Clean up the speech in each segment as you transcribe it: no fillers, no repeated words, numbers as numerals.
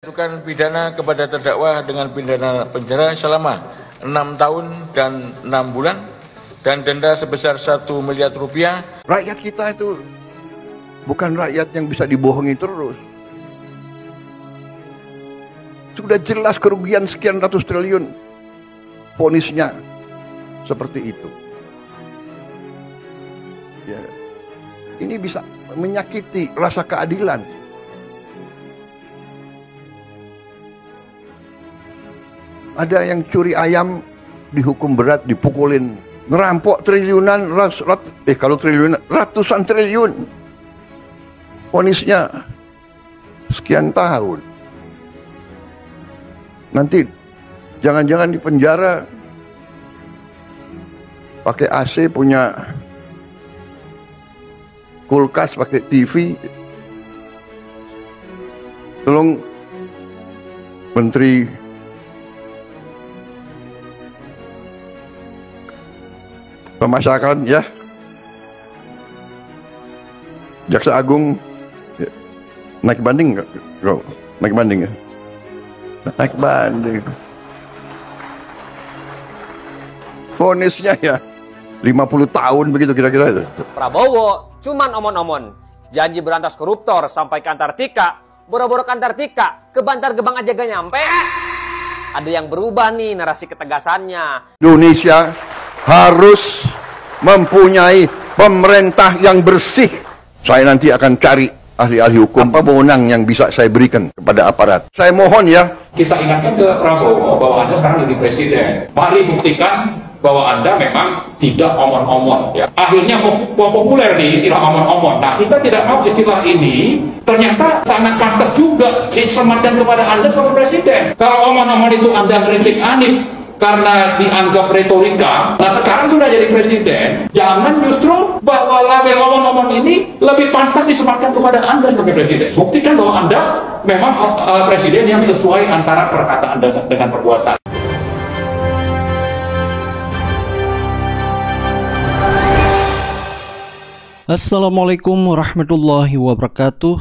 Menjatuhkan pidana kepada terdakwa dengan pidana penjara selama 6 tahun dan 6 bulan dan denda sebesar 1 miliar rupiah. Rakyat kita itu bukan rakyat yang bisa dibohongi terus. Sudah jelas kerugian sekian ratus triliun. Vonisnya seperti itu. Ya. Ini bisa menyakiti rasa keadilan. Ada yang curi ayam dihukum berat, dipukulin. Ngerampok triliunan, ratusan triliun. Vonisnya sekian tahun. Nanti jangan-jangan di penjara pakai AC, punya kulkas, pakai TV. Tolong Menteri Pemasyarakatan ya, Jaksa Agung ya. Naik banding nggak? Naik banding ya? Naik banding. Vonisnya ya 50 tahun begitu kira-kira itu. Prabowo cuman omon-omon, janji berantas koruptor sampai ke Antartika, boro-boro ke Antartika, ke Bantar Gebang aja gak nyampe. Ada yang berubah nih narasi ketegasannya. Indonesia harus mempunyai pemerintah yang bersih. Saya nanti akan cari ahli-ahli hukum, apa wewenang yang bisa saya berikan kepada aparat. Saya mohon ya. Kita ingatkan ke Prabowo bahwa Anda sekarang jadi presiden. Mari buktikan bahwa Anda memang tidak omon-omon. Ya. Akhirnya populer nih istilah omon-omon. Nah, kita tidak mau istilah ini ternyata sangat pantas juga disematkan kepada Anda sebagai presiden. Kalau omon-omon itu Anda kritik Anies karena dianggap retorika, nah sekarang sudah jadi presiden, jangan justru bahwa label omon-omon ini lebih pantas disematkan kepada Anda sebagai presiden. Buktikan bahwa Anda memang presiden yang sesuai antara perkataan dengan perbuatan. Assalamualaikum warahmatullahi wabarakatuh.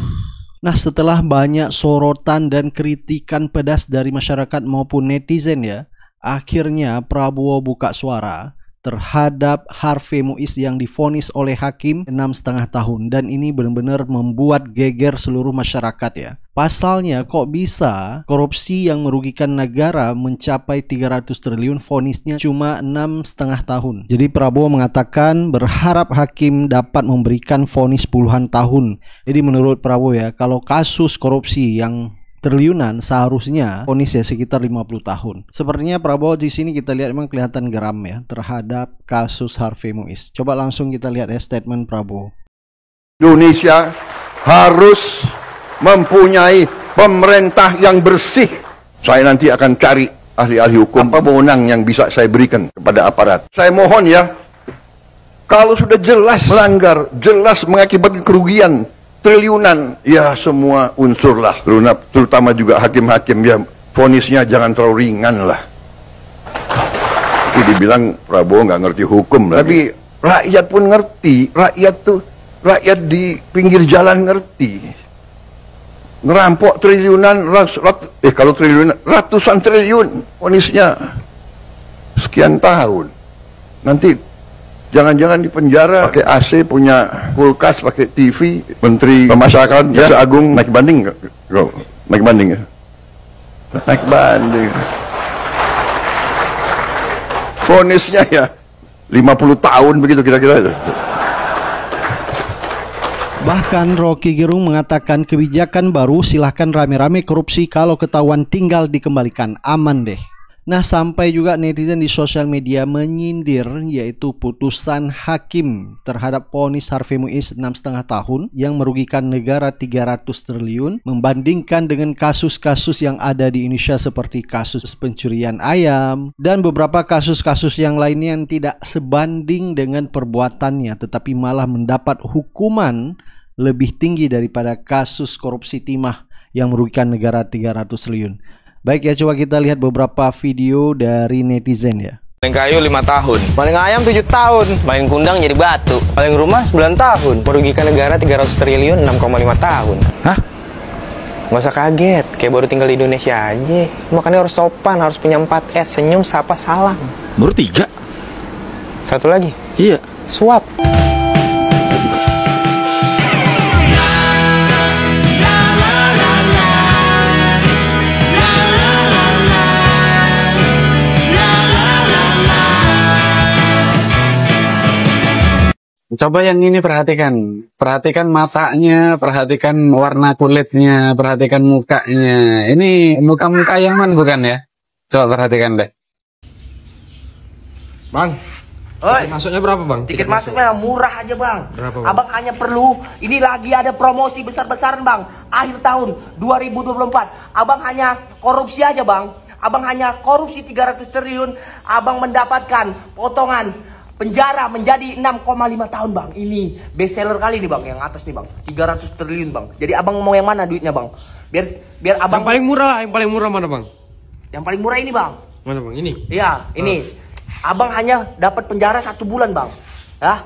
Nah, setelah banyak sorotan dan kritikan pedas dari masyarakat maupun netizen ya, akhirnya Prabowo buka suara terhadap Harvey Muiz yang divonis oleh hakim 6,5 tahun, dan ini benar-benar membuat geger seluruh masyarakat ya. Pasalnya kok bisa korupsi yang merugikan negara mencapai 300 triliun, vonisnya cuma 6,5 tahun. Jadi Prabowo mengatakan berharap hakim dapat memberikan vonis puluhan tahun. Jadi menurut Prabowo ya, kalau kasus korupsi yang triliunan seharusnya vonisnya sekitar 50 tahun. Sepertinya Prabowo di sini kita lihat memang kelihatan geram ya terhadap kasus Harvey Muiz. Coba langsung kita lihat ya statement Prabowo. Indonesia harus mempunyai pemerintah yang bersih. Saya nanti akan cari ahli-ahli hukum, apa wewenang yang bisa saya berikan kepada aparat. Saya mohon ya, kalau sudah jelas melanggar, jelas mengakibatkan kerugian triliunan, ya semua unsur lah, terutama juga hakim-hakim ya, vonisnya jangan terlalu ringan lah. Tapi dibilang Prabowo nggak ngerti hukum lagi. Tapi rakyat pun ngerti, rakyat di pinggir jalan ngerti. Ngerampok triliunan, kalau triliunan, ratusan triliun, vonisnya sekian tahun. Nanti jangan-jangan di penjara pakai AC, punya kulkas, pakai TV. Menteri Pemasyarakatan Jaksa Agung naik banding nggak? Naik banding ya? Naik banding. Vonisnya ya 50 tahun begitu kira-kira itu. Bahkan Rocky Gerung mengatakan kebijakan baru silahkan rame-rame korupsi, kalau ketahuan tinggal dikembalikan, aman deh. Nah, sampai juga netizen di sosial media menyindir yaitu putusan hakim terhadap vonis Harvey Muiz 6,5 tahun yang merugikan negara 300 triliun membandingkan dengan kasus-kasus yang ada di Indonesia seperti kasus pencurian ayam dan beberapa kasus-kasus yang lainnya yang tidak sebanding dengan perbuatannya tetapi malah mendapat hukuman lebih tinggi daripada kasus korupsi timah yang merugikan negara 300 triliun. Baik ya, coba kita lihat beberapa video dari netizen ya. Paling kayu 5 tahun. Paling ayam 7 tahun. Paling kundang jadi batu. Paling rumah 9 tahun. Merugikan negara 300 triliun 6,5 tahun. Hah? Gak usah kaget, kayak baru tinggal di Indonesia aja. Makanya harus sopan, harus punya 4S, senyum, sapa, salam. Baru 3? Satu lagi? Iya. Suap. Coba yang ini perhatikan. Perhatikan matanya, perhatikan warna kulitnya, perhatikan mukanya. Ini muka-muka Yaman bukan ya? Coba perhatikan deh. Bang, Oi, masuknya berapa bang? tiket masuknya murah aja bang. Berapa, bang? Abang hanya perlu, ini lagi ada promosi besar-besaran bang. Akhir tahun 2024. Abang hanya korupsi aja bang. Abang hanya korupsi 300 triliun. Abang mendapatkan potongan penjara menjadi 6,5 tahun bang. Ini best seller kali nih bang, yang atas nih bang. 300 triliun bang. Jadi abang mau yang mana duitnya bang? Biar abang. Yang paling murah lah, yang paling murah mana bang? Yang paling murah ini bang. Mana bang? Ini? Iya, ini. Abang hanya dapat penjara 1 bulan bang. Ya.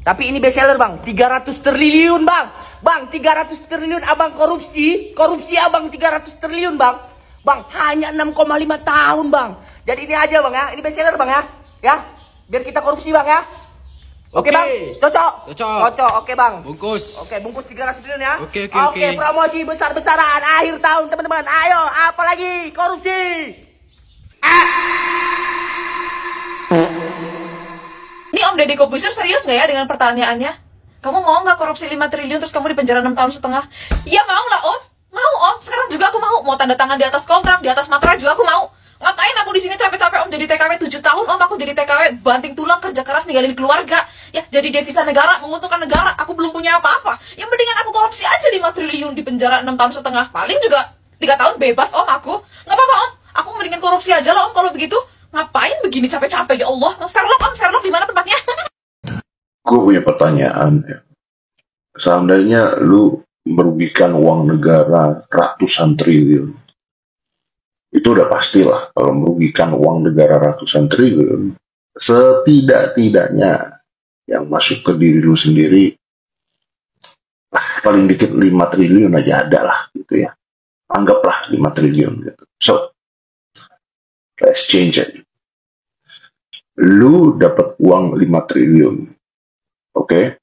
Tapi ini best seller bang. 300 triliun bang. Bang, 300 triliun abang korupsi. Korupsi abang 300 triliun bang. Bang, hanya 6,5 tahun bang. Jadi ini aja bang ya. Ini best seller bang ya. Ya. Biar kita korupsi bang ya. Oke bang, cocok. Oke bang. Bungkus. Oke, bungkus 300 triliun ya. Oke. Promosi besar-besaran akhir tahun teman-teman. Ayo, apalagi korupsi. Ini Om Deddy Kobuser serius nggak ya dengan pertanyaannya? Kamu mau nggak korupsi 5 triliun terus kamu dipenjara 6 tahun setengah? Iya mau lah Om. Mau Om. Sekarang juga aku mau. Mau tanda tangan di atas kontrak, di atas materai juga aku mau. Ngapain aku di sini capek-capek Om jadi TKW 7 tahun Om, aku jadi TKW banting tulang kerja keras ninggalin keluarga. Ya jadi devisa negara, menguntungkan negara. Aku belum punya apa-apa. Yang mendingan aku korupsi aja 5 triliun di penjara 6 tahun setengah. Paling juga 3 tahun bebas Om aku. Nggak apa-apa Om. Aku mendingan korupsi aja lah Om kalau begitu. Ngapain begini capek-capek ya Allah? Sherlock Om, Sherlock di mana tempatnya? Gue punya pertanyaan ya. Seandainya lu merugikan uang negara ratusan triliun, itu udah pastilah kalau merugikan uang negara ratusan triliun, setidak-tidaknya yang masuk ke diri lu sendiri paling dikit 5 triliun aja ada lah gitu ya. Anggaplah 5 triliun gitu. So, let's change it. Lu dapat uang 5 triliun. Oke?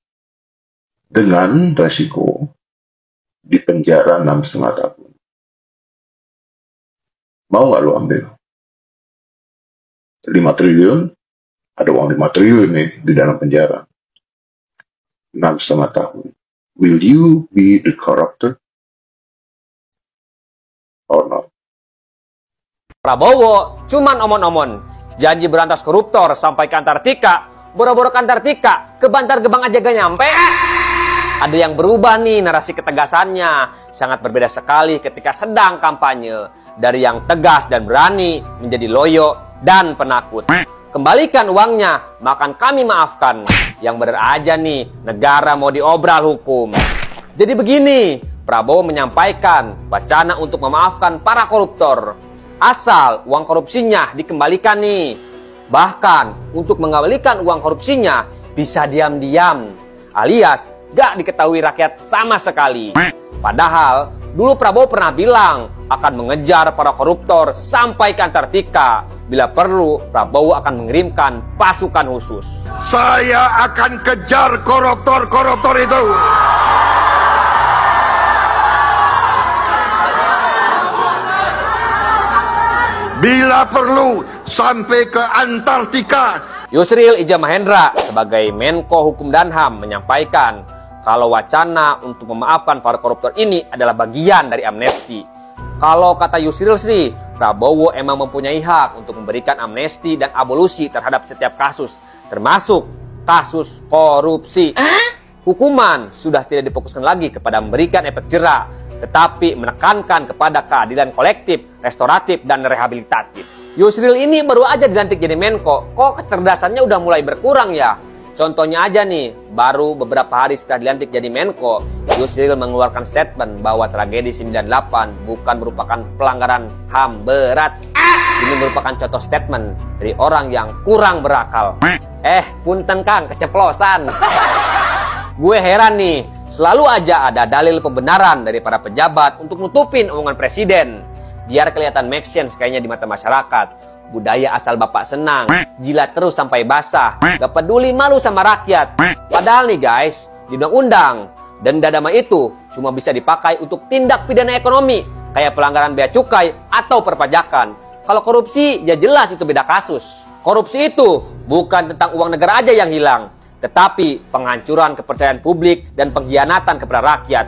Dengan resiko di penjara 6,5 tahun. Mau nggak lu ambil? 5 triliun, ada uang 5 triliun nih di dalam penjara. 6,5 tahun. Will you be the corruptor? Or not? Prabowo cuman omon-omon. Janji berantas koruptor sampai ke Antartika, boro-boro ke Antartika, ke Bantar Gebang aja gak nyampe. Ada yang berubah nih narasi ketegasannya. Sangat berbeda sekali ketika sedang kampanye. Dari yang tegas dan berani menjadi loyo dan penakut. Kembalikan uangnya, makan kami maafkan. Yang bener aja nih, negara mau diobral hukum. Jadi begini, Prabowo menyampaikan wacana untuk memaafkan para koruptor. Asal uang korupsinya dikembalikan nih. Bahkan untuk mengembalikan uang korupsinya bisa diam-diam. Alias gak diketahui rakyat sama sekali. Padahal dulu Prabowo pernah bilang akan mengejar para koruptor sampai ke Antartika. Bila perlu, Prabowo akan mengirimkan pasukan khusus. Saya akan kejar koruptor-koruptor itu. Bila perlu, sampai ke Antartika. Yusril Ija Mahendra sebagai Menko Hukum dan HAM menyampaikan kalau wacana untuk memaafkan para koruptor ini adalah bagian dari amnesti. Kalau kata Yusril sih, Prabowo emang mempunyai hak untuk memberikan amnesti dan abolusi terhadap setiap kasus, termasuk kasus korupsi. Hukuman sudah tidak difokuskan lagi kepada memberikan efek jera, tetapi menekankan kepada keadilan kolektif, restoratif, dan rehabilitatif. Yusril ini baru aja dilantik jadi Menko, kok kecerdasannya udah mulai berkurang ya? Contohnya aja nih, baru beberapa hari setelah dilantik jadi Menko, Yusril mengeluarkan statement bahwa tragedi 98 bukan merupakan pelanggaran HAM berat. Ini merupakan contoh statement dari orang yang kurang berakal. Punten Kang, keceplosan. Gue heran nih, selalu aja ada dalil pembenaran dari para pejabat untuk nutupin omongan presiden. Biar kelihatan make sense kayaknya di mata masyarakat. Budaya asal bapak senang, jilat terus sampai basah, gak peduli malu sama rakyat. Padahal nih guys, di undang-undang, denda damai itu cuma bisa dipakai untuk tindak pidana ekonomi, kayak pelanggaran bea cukai atau perpajakan. Kalau korupsi, ya jelas itu beda kasus. Korupsi itu bukan tentang uang negara aja yang hilang, tetapi penghancuran kepercayaan publik dan pengkhianatan kepada rakyat.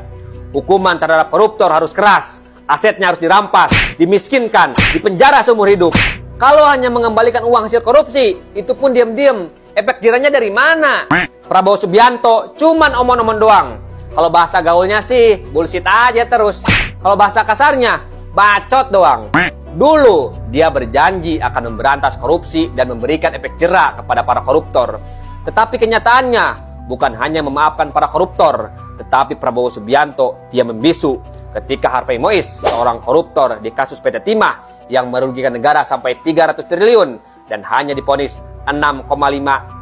Hukuman terhadap koruptor harus keras, asetnya harus dirampas, dimiskinkan, dipenjara seumur hidup. Kalau hanya mengembalikan uang hasil korupsi, itu pun diam-diam. Efek jerahnya dari mana? Prabowo Subianto cuman omong-omong doang. Kalau bahasa gaulnya sih, bullshit aja terus. Kalau bahasa kasarnya, bacot doang. Dulu, dia berjanji akan memberantas korupsi dan memberikan efek jerah kepada para koruptor. Tetapi kenyataannya, bukan hanya memaafkan para koruptor, tetapi Prabowo Subianto dia membisu ketika Harvey Mois, seorang koruptor di kasus PT Timah yang merugikan negara sampai 300 triliun dan hanya divonis 6,5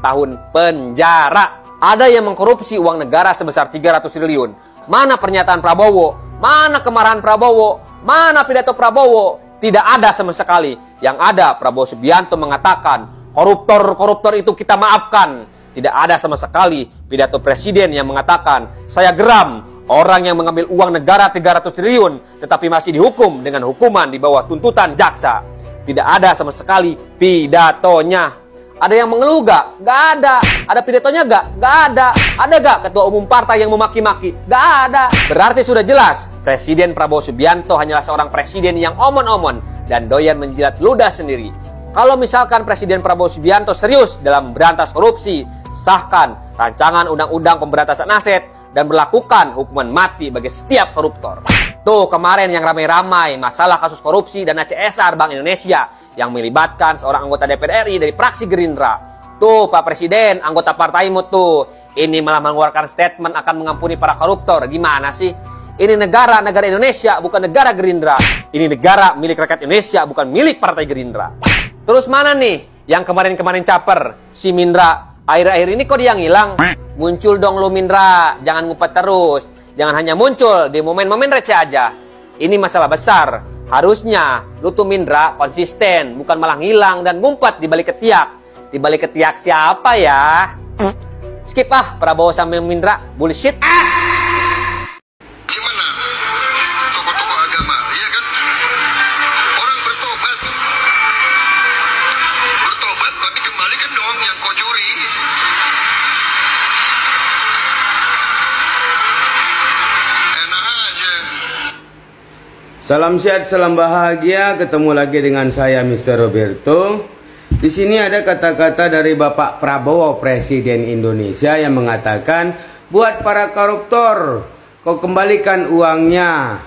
tahun penjara. Ada yang mengkorupsi uang negara sebesar 300 triliun. Mana pernyataan Prabowo? Mana kemarahan Prabowo? Mana pidato Prabowo? Tidak ada sama sekali. Yang ada Prabowo Subianto mengatakan koruptor-koruptor itu kita maafkan. Tidak ada sama sekali pidato presiden yang mengatakan saya geram orang yang mengambil uang negara 300 triliun tetapi masih dihukum dengan hukuman di bawah tuntutan jaksa. Tidak ada sama sekali pidatonya. Ada yang mengeluh gak? Gak ada. Ada pidatonya gak? Gak ada. Ada gak ketua umum partai yang memaki-maki? Gak ada. Berarti sudah jelas Presiden Prabowo Subianto hanyalah seorang presiden yang omon-omon dan doyan menjilat ludah sendiri. Kalau misalkan Presiden Prabowo Subianto serius dalam memberantas korupsi, sahkan rancangan undang-undang pemberantasan aset dan berlakukan hukuman mati bagi setiap koruptor. Tuh kemarin yang ramai-ramai masalah kasus korupsi dana CSR Bank Indonesia yang melibatkan seorang anggota DPR RI dari fraksi Gerindra. Tuh Pak Presiden, anggota partaimu tuh, ini malah mengeluarkan statement akan mengampuni para koruptor. Gimana sih? Ini negara Indonesia, bukan negara Gerindra. Ini negara milik rakyat Indonesia, bukan milik partai Gerindra. Terus mana nih yang kemarin-kemarin caper? Si Mindra, akhir-akhir ini kok dia ngilang? Muncul dong lo Mindra, jangan ngumpet terus. Jangan hanya muncul di momen-momen receh aja. Ini masalah besar. Harusnya lu tuh Mindra konsisten, bukan malah ngilang dan ngumpet di balik ketiak. Di balik ketiak siapa ya? Skip ah Prabowo sama Mindra, bullshit. Salam sehat, salam bahagia. Ketemu lagi dengan saya Mr. Roberto. Di sini ada kata-kata dari Bapak Prabowo, Presiden Indonesia, yang mengatakan, buat para koruptor, kau kembalikan uangnya.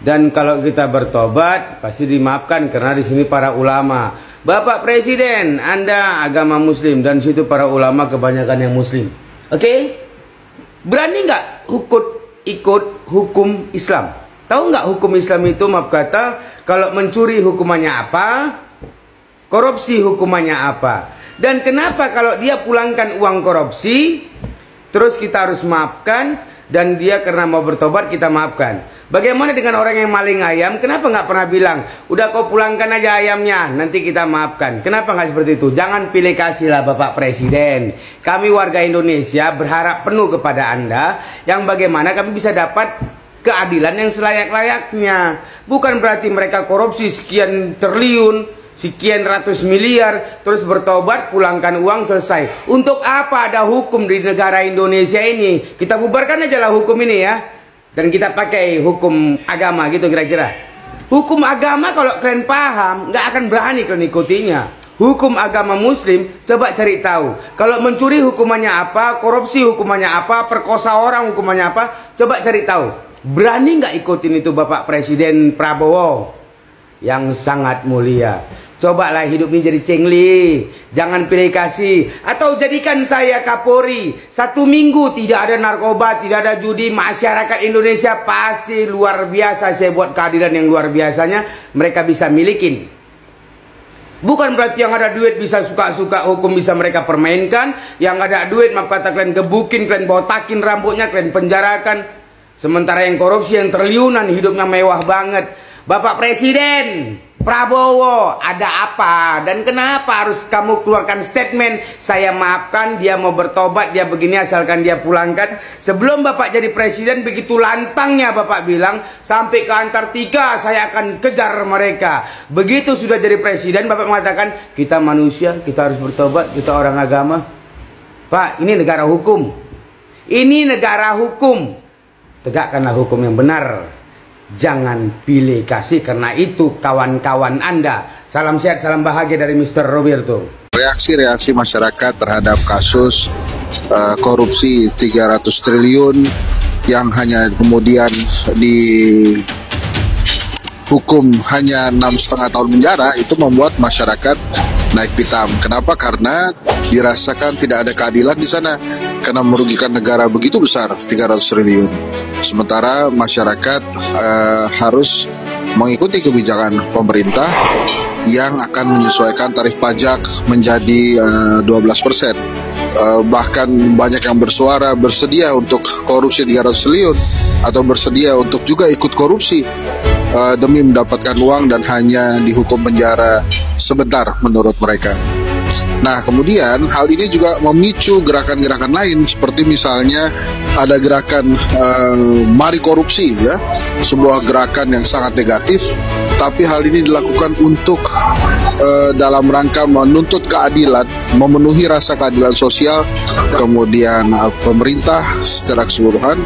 Dan kalau kita bertobat, pasti dimaafkan karena di sini para ulama. Bapak Presiden, Anda agama Muslim dan situ para ulama kebanyakan yang Muslim. Oke? Berani nggak ikut hukum Islam? Tahu nggak hukum Islam itu, maaf kata, kalau mencuri hukumannya apa, korupsi hukumannya apa, dan kenapa kalau dia pulangkan uang korupsi, terus kita harus maafkan, dan dia karena mau bertobat kita maafkan. Bagaimana dengan orang yang maling ayam? Kenapa nggak pernah bilang, udah kau pulangkan aja ayamnya, nanti kita maafkan? Kenapa nggak seperti itu? Jangan pilih kasih lah Bapak Presiden. Kami warga Indonesia berharap penuh kepada Anda, yang bagaimana kami bisa dapat keadilan yang selayak-layaknya. Bukan berarti mereka korupsi sekian triliun, sekian ratus miliar, terus bertobat, pulangkan uang, selesai. Untuk apa ada hukum di negara Indonesia ini? Kita bubarkan aja lah hukum ini ya. Dan kita pakai hukum agama gitu kira-kira. Hukum agama kalau kalian paham, nggak akan berani kalian ikutinya. Hukum agama Muslim, coba cari tahu. Kalau mencuri hukumannya apa, korupsi hukumannya apa, perkosa orang hukumannya apa, coba cari tahu. Berani nggak ikutin itu Bapak Presiden Prabowo yang sangat mulia? Cobalah hidup ini jadi cengli, jangan pilih kasih. Atau jadikan saya Kapolri, 1 minggu tidak ada narkoba, tidak ada judi, masyarakat Indonesia pasti luar biasa. Saya buat keadilan yang luar biasanya, mereka bisa milikin Bukan berarti yang ada duit bisa suka-suka hukum bisa mereka permainkan. Yang ada duit maaf kata kalian gebukin, kalian botakin rambutnya, kalian penjarakan. Sementara yang korupsi yang triliunan hidupnya mewah banget. Bapak Presiden Prabowo, ada apa dan kenapa harus kamu keluarkan statement saya maafkan, dia mau bertobat, dia begini asalkan dia pulangkan. Sebelum Bapak jadi presiden begitu lantangnya Bapak bilang sampai ke Antartika saya akan kejar mereka. Begitu sudah jadi presiden Bapak mengatakan kita manusia, kita harus bertobat, kita orang agama. Pak, ini negara hukum. Ini negara hukum. Tegakkanlah hukum yang benar. Jangan pilih kasih, karena itu kawan-kawan Anda. Salam sehat, salam bahagia dari Mr. Roberto. Reaksi masyarakat terhadap kasus korupsi 300 triliun yang hanya kemudian dihukum hanya 6,5 tahun penjara, itu membuat masyarakat naik pitam. Kenapa? Karena dirasakan tidak ada keadilan di sana, karena merugikan negara begitu besar 300 triliun. Sementara masyarakat harus mengikuti kebijakan pemerintah yang akan menyesuaikan tarif pajak menjadi 12%. Bahkan banyak yang bersuara bersedia untuk korupsi 300 triliun atau bersedia untuk juga ikut korupsi demi mendapatkan uang dan hanya dihukum penjara sebentar menurut mereka. Nah, kemudian hal ini juga memicu gerakan-gerakan lain, seperti misalnya ada gerakan Mari Korupsi, ya, sebuah gerakan yang sangat negatif, tapi hal ini dilakukan untuk dalam rangka menuntut keadilan, memenuhi rasa keadilan sosial, kemudian pemerintah secara keseluruhan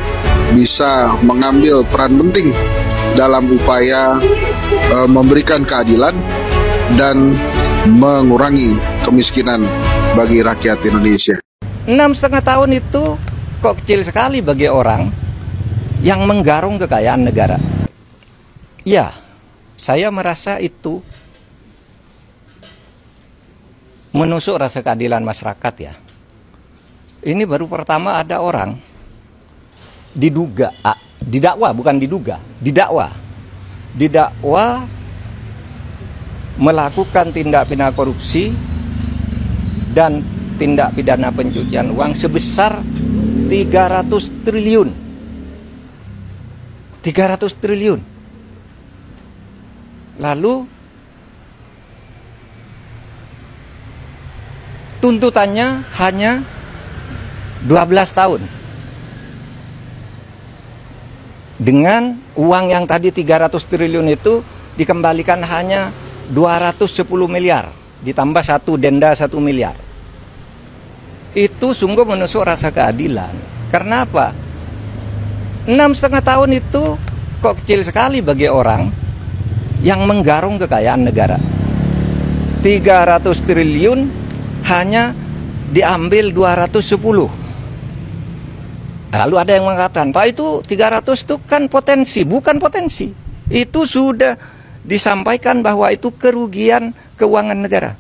bisa mengambil peran penting dalam upaya memberikan keadilan dan mengurangi kemiskinan bagi rakyat Indonesia. 6,5 tahun itu kok kecil sekali bagi orang yang menggarung kekayaan negara. Ya, saya merasa itu menusuk rasa keadilan masyarakat ya. Ini baru pertama ada orang didakwa melakukan tindak pidana korupsi dan tindak pidana pencucian uang sebesar 300 triliun. 300 triliun. Lalu tuntutannya hanya 12 tahun. Dengan uang yang tadi 300 triliun itu dikembalikan hanya 210 miliar, ditambah satu denda 1 miliar. Itu sungguh menusuk rasa keadilan. Karena apa? 6,5 tahun itu kok kecil sekali bagi orang yang menggarung kekayaan negara. 300 triliun hanya diambil 210. Lalu ada yang mengatakan, Pak, itu 300 itu kan potensi. Bukan potensi. Itu sudah disampaikan bahwa itu kerugian keuangan negara.